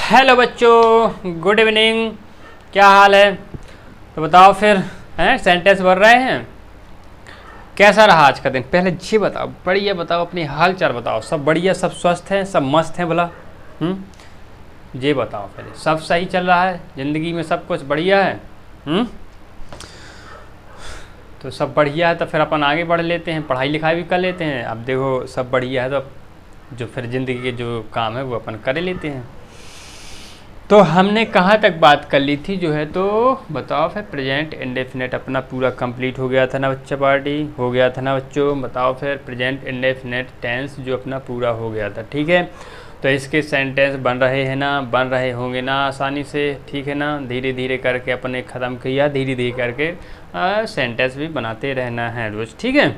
Hello बच्चों, good evening. क्या हाल है? तो बताओ फिर, हैं सेंटेंस भर रहे हैं। कैसा रहा आज का दिन? पहले ये बताओ, बढ़िया बताओ, अपनी हाल चाल बताओ। सब बढ़िया, सब स्वस्थ हैं, सब मस्त हैं भला? ये बताओ पहले, सब सही चल रहा है ज़िंदगी में? सब कुछ बढ़िया है? तो सब बढ़िया है तो फिर अपन आगे बढ़ लेते हैं, पढ़ाई लिखाई भी कर लेते हैं। अब देखो सब बढ़िया है तो जो फिर ज़िंदगी के जो काम है वो अपन कर लेते हैं। तो हमने कहाँ तक बात कर ली थी जो है, तो बताओ फिर। प्रेजेंट इंडेफिनेट अपना पूरा कंप्लीट हो गया था ना बच्चा? पार्टी हो गया था ना बच्चों? बताओ फिर, प्रेजेंट इंडेफिनेट टेंस जो अपना पूरा हो गया था, ठीक है। तो इसके सेंटेंस बन रहे हैं ना, बन रहे होंगे ना आसानी से, ठीक है ना। धीरे धीरे करके अपने ख़त्म किया, धीरे धीरे करके सेंटेंस भी बनाते रहना है रोज़, ठीक है।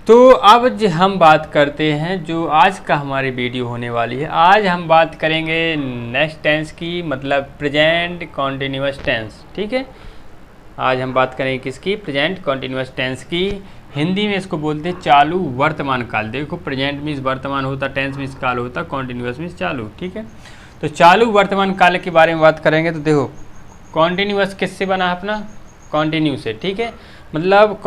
तो अब हम बात करते हैं जो आज का हमारी वीडियो होने वाली है। आज हम बात करेंगे नेक्स्ट टेंस की, मतलब प्रेजेंट कॉन्टिन्यूअस टेंस, ठीक है। आज हम बात करेंगे किसकी? प्रेजेंट कॉन्टिन्यूअस टेंस की। हिंदी में इसको बोलते हैं चालू वर्तमान काल। देखो, प्रेजेंट मीन्स वर्तमान होता, टेंस मीन्स काल होता, कॉन्टिन्यूअस मीन्स चालू, ठीक है। तो चालू वर्तमान काल के बारे में बात करेंगे। तो देखो, कॉन्टिन्यूअस किससे बना है अपना? कॉन्टिन्यू से, ठीक है। मतलब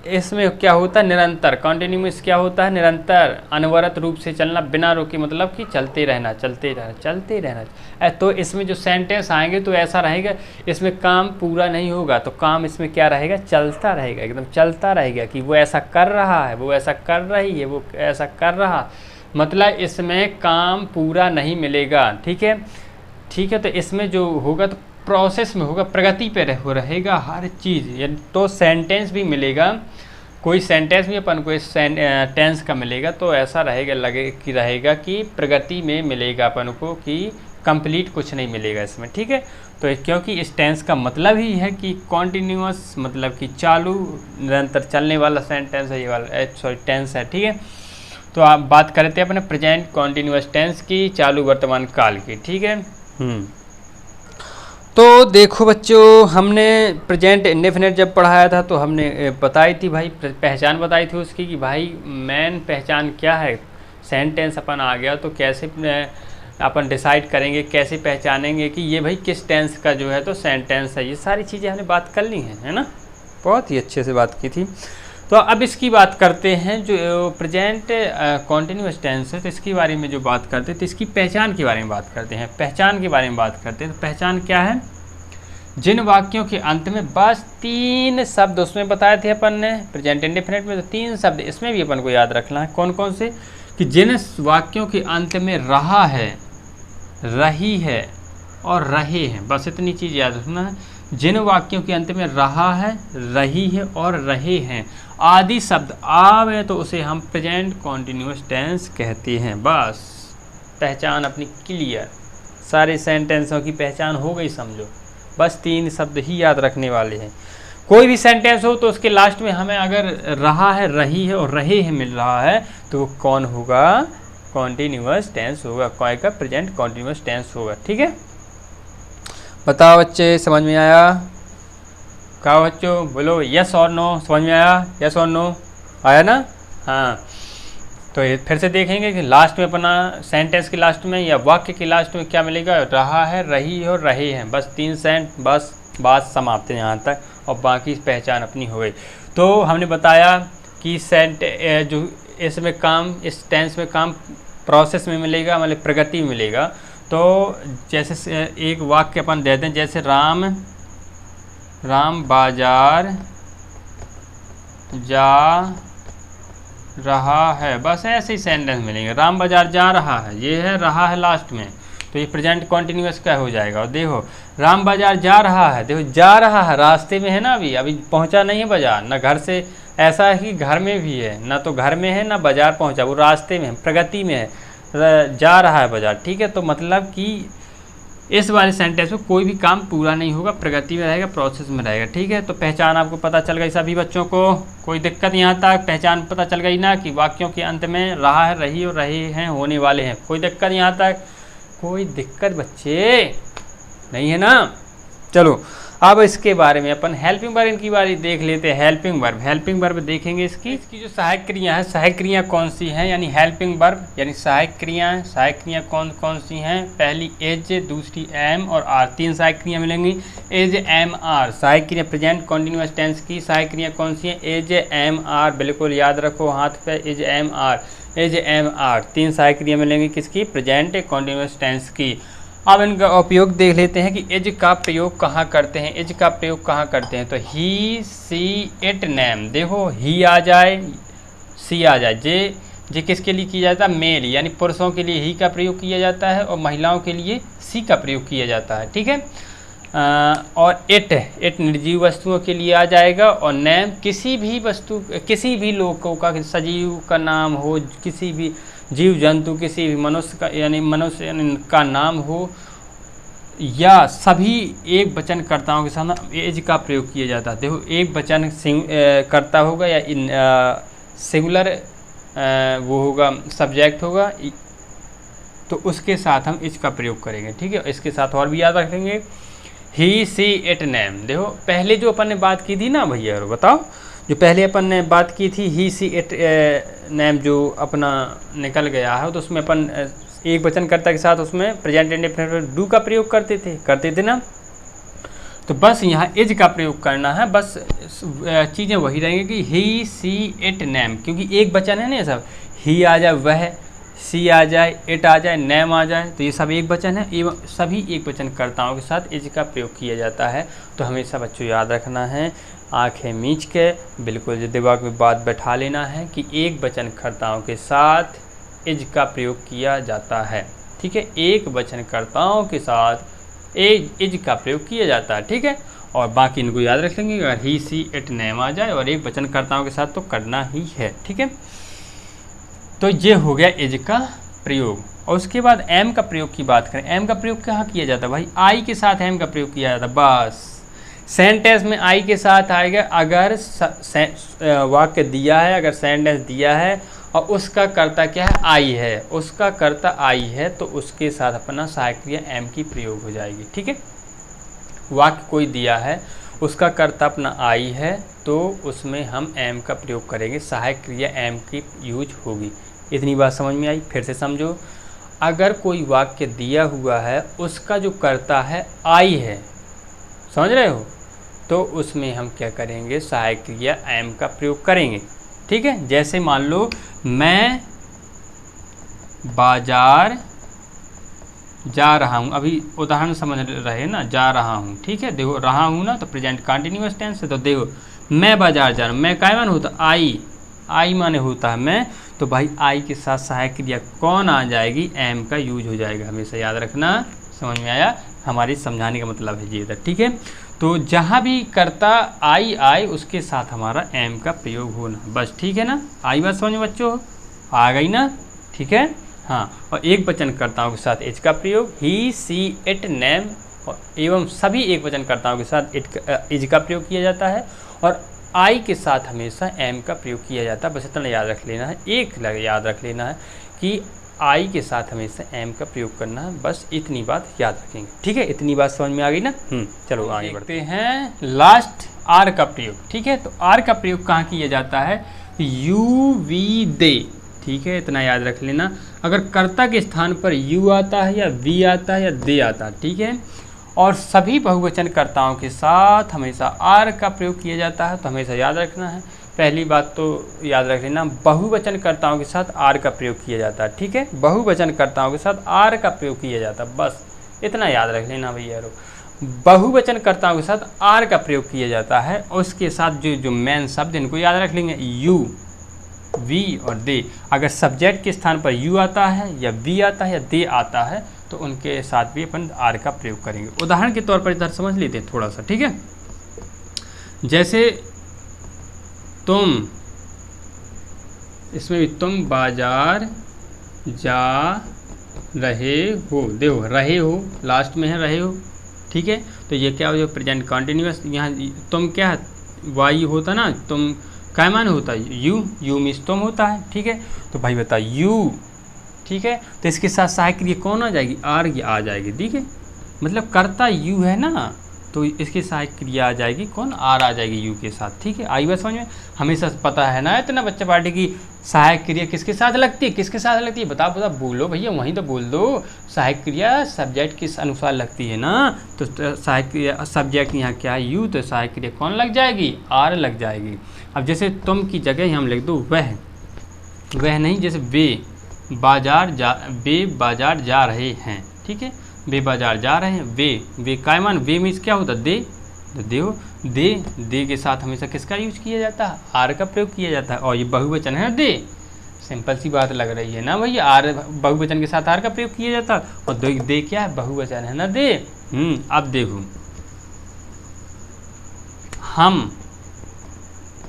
इसमें क्या होता है? निरंतर। कॉन्टिन्यूअस क्या होता है? निरंतर, अनवरत रूप से चलना, बिना रोके, मतलब कि चलते रहना, चलते रहना, चलते रहना। तो इसमें जो सेंटेंस आएंगे तो ऐसा रहेगा, इसमें काम पूरा नहीं होगा तो काम इसमें क्या रहेगा? चलता रहेगा, एकदम चलता रहेगा कि वो ऐसा कर रहा है, वो ऐसा कर रही है, वो ऐसा कर रहा, मतलब इसमें काम पूरा नहीं मिलेगा, ठीक है। ठीक है, तो इसमें जो होगा तो प्रोसेस में होगा, प्रगति पे रहेगा हर चीज़। तो सेंटेंस भी मिलेगा, कोई सेंटेंस भी अपन को इस टेंस का मिलेगा तो ऐसा रहेगा कि प्रगति में मिलेगा अपन को, कि कंप्लीट कुछ नहीं मिलेगा इसमें, ठीक है। तो क्योंकि इस टेंस का मतलब ही है कि कॉन्टिन्यूअस, मतलब कि चालू निरंतर चलने वाला सेंटेंस है ये वाला, टेंस है, ठीक है। तो आप बात करते हैं अपने प्रेजेंट कॉन्टिन्यूअस टेंस की, चालू वर्तमान काल की, ठीक है। तो देखो बच्चों, हमने प्रेजेंट इंडेफिनेट जब पढ़ाया था तो हमने बताई थी भाई, पहचान बताई थी उसकी कि भाई मेन पहचान क्या है। सेंटेंस अपन आ गया तो कैसे अपन डिसाइड करेंगे, कैसे पहचानेंगे कि ये भाई किस टेंस का जो है तो सेंटेंस है। ये सारी चीज़ें हमने बात कर ली हैं, है ना, बहुत ही अच्छे से बात की थी। तो अब इसकी बात करते हैं, जो प्रेजेंट कॉन्टिन्यूअस टेंस है तो इसके बारे में जो बात करते हैं तो इसकी पहचान के बारे में बात करते हैं। पहचान के बारे में बात करते हैं तो पहचान क्या है? जिन वाक्यों के अंत में बस 3 शब्द, उसमें बताए थे अपन ने प्रेजेंट इंडेफिनिट में, तो 3 शब्द इसमें भी अपन को याद रखना है। कौन कौन से? कि जिन वाक्यों के अंत में रहा है, रही है और रहे हैं, बस इतनी चीज़ याद रखना है। जिन वाक्यों के अंत में रहा है, रही है और रहे हैं आदि शब्द आवे तो उसे हम प्रेजेंट कॉन्टिन्यूअस टेंस कहते हैं। बस पहचान अपनी क्लियर, सारे सेंटेंसों की पहचान हो गई समझो। बस 3 शब्द ही याद रखने वाले हैं। कोई भी सेंटेंस हो तो उसके लास्ट में हमें अगर रहा है, रही है और रहे हैं मिल रहा है तो वो कौन होगा? कॉन्टिन्यूअस टेंस होगा, कौन का? प्रेजेंट कॉन्टिन्यूअस टेंस होगा, ठीक है। बताओ बच्चे, समझ में आया? कहा बच्चों, बोलो यस और नो। समझ में आया? यस और नो आया ना? हाँ। तो ये फिर से देखेंगे कि लास्ट में अपना सेंटेंस के लास्ट में या वाक्य के लास्ट में क्या मिलेगा? रहा है, रही है और रहे हैं, बस 3 बस बात समाप्त है यहाँ तक, और बाकी पहचान अपनी हो गई। तो हमने बताया कि जो इसमें काम, इस टेंस में काम प्रोसेस में मिलेगा, मतलब प्रगति में मिलेगा। तो जैसे एक वाक्य अपन दे दें, जैसे राम बाजार जा रहा है, बस ऐसे ही सेंटेंस मिलेंगे। राम बाजार जा रहा है, ये है रहा है लास्ट में, तो ये प्रेजेंट कॉन्टिन्यूअस का हो जाएगा। और देखो राम बाजार जा रहा है, देखो जा रहा है, रास्ते में है ना, अभी पहुंचा नहीं है बाजार, ना घर से, ऐसा है कि घर में भी है ना, तो घर में है ना बाजार पहुंचा, वो रास्ते में है, प्रगति में है, जा रहा है बाजार, ठीक है। तो मतलब कि इस वाले सेंटेंस में कोई भी काम पूरा नहीं होगा, प्रगति में रहेगा, प्रोसेस में रहेगा, ठीक है। तो पहचान आपको पता चल गई सभी बच्चों को? कोई दिक्कत यहाँ तक? पहचान पता चल गई ना कि वाक्यों के अंत में रहा है, रही और रहे हैं, होने वाले हैं। कोई दिक्कत यहाँ तक? कोई दिक्कत बच्चे नहीं है ना? चलो अब इसके बारे में अपन हेल्पिंग वर्ब की बारी देख लेते हैं। हेल्पिंग वर्ब देखेंगे इसकी जो सहायक क्रिया है, सहायक क्रिया कौन सी हैं, यानी हेल्पिंग वर्ब यानी सहायक क्रिया कौन कौन सी हैं। पहली एज, दूसरी एम और आर, 3 सहायक क्रिया मिलेंगी। एज, एम, आर सहायक क्रिया प्रेजेंट कॉन्टिन्यूअस टेंस की सहायक क्रिया कौन सी है, एज, एम, आर, बिल्कुल याद रखो हाथ पे, is, am, are, is, am, are 3 सहायक क्रिया मिलेंगी किसकी, प्रेजेंट कॉन्टिन्यूअस टेंस की। अब इनका उपयोग देख लेते हैं कि एज का प्रयोग कहाँ करते हैं। एज का प्रयोग कहाँ करते हैं, तो ही, सी, इट, नेम। देखो ही आ जाए, सी आ जाए, जे किसके लिए किया जाता है, मेल, यानी पुरुषों के लिए ही का प्रयोग किया जाता है और महिलाओं के लिए सी का प्रयोग किया जाता है, ठीक है। और इट निर्जीव वस्तुओं के लिए आ जाएगा, और नेम किसी भी वस्तु, किसी भी लोगों का, सजीव का नाम हो, किसी भी जीव जंतु, किसी भी मनुष्य का, यानी मनुष्य का नाम हो, या सभी एक वचन कर्ताओं के साथ एज का प्रयोग किया जाता है। देखो एक वचन कर्ता होगा या सिंगुलर वो होगा, सब्जेक्ट होगा, तो उसके साथ हम एज का प्रयोग करेंगे, ठीक है। इसके साथ और भी याद रखेंगे, ही, सी, इट, नेम। देखो पहले जो अपन ने बात की थी ना भैया, बताओ जो पहले अपन ने बात की थी ही, सी, इट, नेम जो अपना निकल गया है, तो उसमें अपन एक वचनकर्ता के साथ उसमें प्रेजेंट इंडेफिनिट डू का प्रयोग करते थे ना। तो बस यहाँ एज का प्रयोग करना है, बस चीज़ें वही रहेंगी कि ही, सी, इट, नेम, क्योंकि एक वचन है ना, सब ही आ जाए वह, सी आ जाए, इट आ जाए, नेम आ जाए, तो ये सब एक वचन है, एवं सभी एक वचनकर्ताओं के साथ एज का प्रयोग किया जाता है। तो हमेशा बच्चों याद रखना है, आंखें मीच के बिल्कुल दिमाग में बात बैठा लेना है कि एक वचनकर्ताओं के साथ एज का प्रयोग किया जाता है, ठीक है। एक वचनकर्ताओं के साथ एज का प्रयोग किया जाता है, ठीक है। और बाकी इनको याद रख लेंगे, अगर ही, सी, इट, नेम आ जाए और एक वचनकर्ताओं के साथ तो करना ही है, ठीक है। तो ये हो गया एज का प्रयोग। और उसके बाद एम का प्रयोग की बात करें, एम का प्रयोग कहाँ किया जाता है भाई, आई के साथ एम का प्रयोग किया जाता है। बस सेंटेंस में आई के साथ आएगा, अगर वाक्य दिया है, अगर सेंटेंस दिया है और उसका कर्ता क्या है, आई है, उसका कर्ता आई है, तो उसके साथ अपना सहायक क्रिया एम की प्रयोग हो जाएगी, ठीक है। वाक्य कोई दिया है, उसका कर्ता अपना आई है, तो उसमें हम एम का प्रयोग करेंगे, सहायक क्रिया एम की यूज होगी। इतनी बात समझ में आई, फिर से समझो। अगर कोई वाक्य दिया हुआ है, उसका जो कर्ता है आई है, समझ रहे हो, तो उसमें हम क्या करेंगे, सहायक क्रिया एम का प्रयोग करेंगे, ठीक है। जैसे मान लो मैं बाजार जा रहा हूँ, अभी उदाहरण समझ रहे ना, जा रहा हूँ, ठीक है। देखो रहा हूँ ना, तो प्रेजेंट कंटिन्यूअस टेंस है, तो देखो मैं बाजार जा रहा हूँ, मैं काय माने होता, आई माने होता है मैं, तो भाई आई के साथ सहायक क्रिया कौन आ जाएगी, एम का यूज हो जाएगा, हमेशा याद रखना। समझ में आया, हमारी समझाने का मतलब है ये इधर, ठीक है। तो जहाँ भी कर्ता आई आए, उसके साथ हमारा एम का प्रयोग होना, बस ठीक है ना। आई बात समझ में बच्चों, आ गई ना, ठीक है। हाँ, और एक वचनकर्ताओं के साथ एच का प्रयोग, ही, सी, इट, नेम एवं सभी एक वचनकर्ताओं के साथ एज का प्रयोग किया जाता है, और आई के साथ हमेशा एम का प्रयोग किया जाता है। बस इतना याद रख लेना है, एक याद रख लेना है कि आई के साथ हमेशा एम का प्रयोग करना है, बस इतनी बात याद रखेंगे, ठीक है। इतनी बात समझ में आ गई ना। चलो आगे बढ़ते हैं, लास्ट आर का प्रयोग, ठीक है। तो आर का प्रयोग कहाँ किया जाता है, यू, वी, दे, ठीक है, इतना याद रख लेना। अगर कर्ता के स्थान पर यू आता है, या वी आता है, या दे आता है, ठीक है, और सभी बहुवचनकर्ताओं के साथ हमेशा आर का प्रयोग किया जाता है, तो हमेशा याद रखना है। पहली बात तो याद रख लेना, बहुवचनकर्ताओं के साथ आर का प्रयोग किया जाता है, ठीक है। बहुवचनकर्ताओं के साथ आर का प्रयोग किया जाता है, बस इतना याद रख लेना भैया। बहुवचनकर्ताओं के साथ आर का प्रयोग किया जाता है, और उसके साथ जो मेन शब्द इनको याद रख लेंगे, यू, वी और दे। अगर सब्जेक्ट के स्थान पर यू आता है, या वी आता है, या दे आता है, तो उनके साथ भी अपन आर का प्रयोग करेंगे। उदाहरण के तौर पर इधर समझ लेते हैं थोड़ा सा, ठीक है। जैसे तुम, इसमें भी तुम बाजार जा रहे हो, देखो रहे हो लास्ट में है, रहे हो, ठीक है। तो ये क्या हो, प्रेजेंट कंटिन्यूअस, यहाँ तुम क्या है, वाई होता ना, तुम क्या माने होता है, यू मीन्स तुम होता है, ठीक है। तो भाई बता यू, ठीक है, तो इसके साथ सहायक क्रिया कौन आ जाएगी, आर की आ जाएगी, ठीक है। मतलब कर्ता यू है ना, तो इसकी सहायक क्रिया आ जाएगी कौन, आर आ जाएगी यू के साथ। ठीक है, आई बात समझ में। हमेशा पता है ना इतना बच्चा पार्टी की सहायक क्रिया किसके साथ लगती है, किसके साथ लगती है, बताओ बताओ, बोलो भैया, वहीं तो बोल दो। सहायक क्रिया सब्जेक्ट किस अनुसार लगती है ना, तो सहायक क्रिया सब्जेक्ट यहाँ क्या है यू, तो सहायक क्रिया कौन लग जाएगी, आर लग जाएगी। अब जैसे तुम की जगह हम लिख दो वह नहीं, जैसे वे बाजार जा रहे हैं। ठीक है, वे बाजार जा रहे हैं, वे काय मान, वे मीन्स क्या होता है, दे, तो दे हो, दे के साथ हमेशा किसका यूज किया जाता है, आर का प्रयोग किया जाता है। और ये बहुवचन है ना दे, सिंपल सी बात लग रही है ना भैया, आर बहुवचन के साथ आर का प्रयोग किया जाता है, और दे क्या है, बहुवचन है ना दे। अब देखो,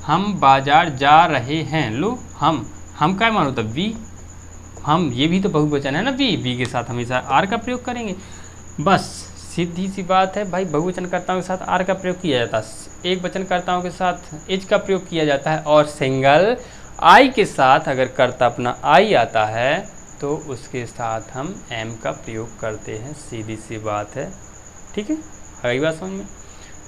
हम बाजार जा रहे हैं, लो हम क्या मान होता है, वी, हम, ये भी तो बहुवचन है ना, वी के साथ हमेशा आर का प्रयोग करेंगे। बस सीधी सी बात है भाई, बहुवचनकर्ताओं के साथ आर का प्रयोग किया जाता है, एक वचनकर्ताओं के साथ एच का प्रयोग किया जाता है, और सिंगल आई के साथ अगर कर्ता अपना आई आता है तो उसके साथ हम एम का प्रयोग करते हैं, सीधी सी बात है। ठीक है, अगली बात समझ में।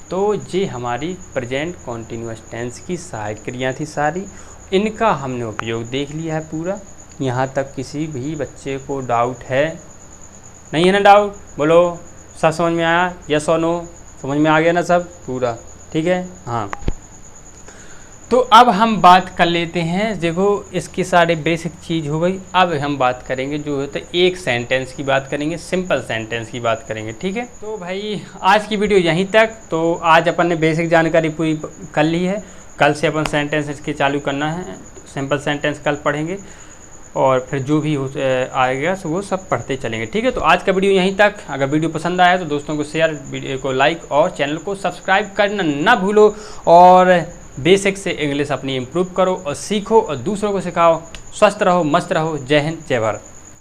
तो ये हमारी प्रेजेंट कॉन्टिन्यूअस टेंस की सहायक क्रिया थी सारी, इनका हमने उपयोग देख लिया है पूरा। यहाँ तक किसी भी बच्चे को डाउट है, नहीं है ना डाउट, बोलो सब समझ में आया, यस और नो, समझ में आ गया ना सब पूरा। ठीक है, हाँ। तो अब हम बात कर लेते हैं, देखो इसकी सारे बेसिक चीज़ हो गई। अब हम बात करेंगे जो होता है एक सेंटेंस की बात करेंगे, सिंपल सेंटेंस की बात करेंगे। ठीक है, तो भाई आज की वीडियो यहीं तक। तो आज अपन ने बेसिक जानकारी पूरी कर ली है, कल से अपन सेंटेंस इसके चालू करना है, सिंपल सेंटेंस कल पढ़ेंगे, और फिर जो भी आएगा तो वो सब पढ़ते चलेंगे। ठीक है, तो आज का वीडियो यहीं तक। अगर वीडियो पसंद आया तो दोस्तों को शेयर, वीडियो को लाइक और चैनल को सब्सक्राइब करना ना भूलो, और बेसिक से इंग्लिश अपनी इम्प्रूव करो और सीखो और दूसरों को सिखाओ। स्वस्थ रहो, मस्त रहो। जय हिंद, जय भारत।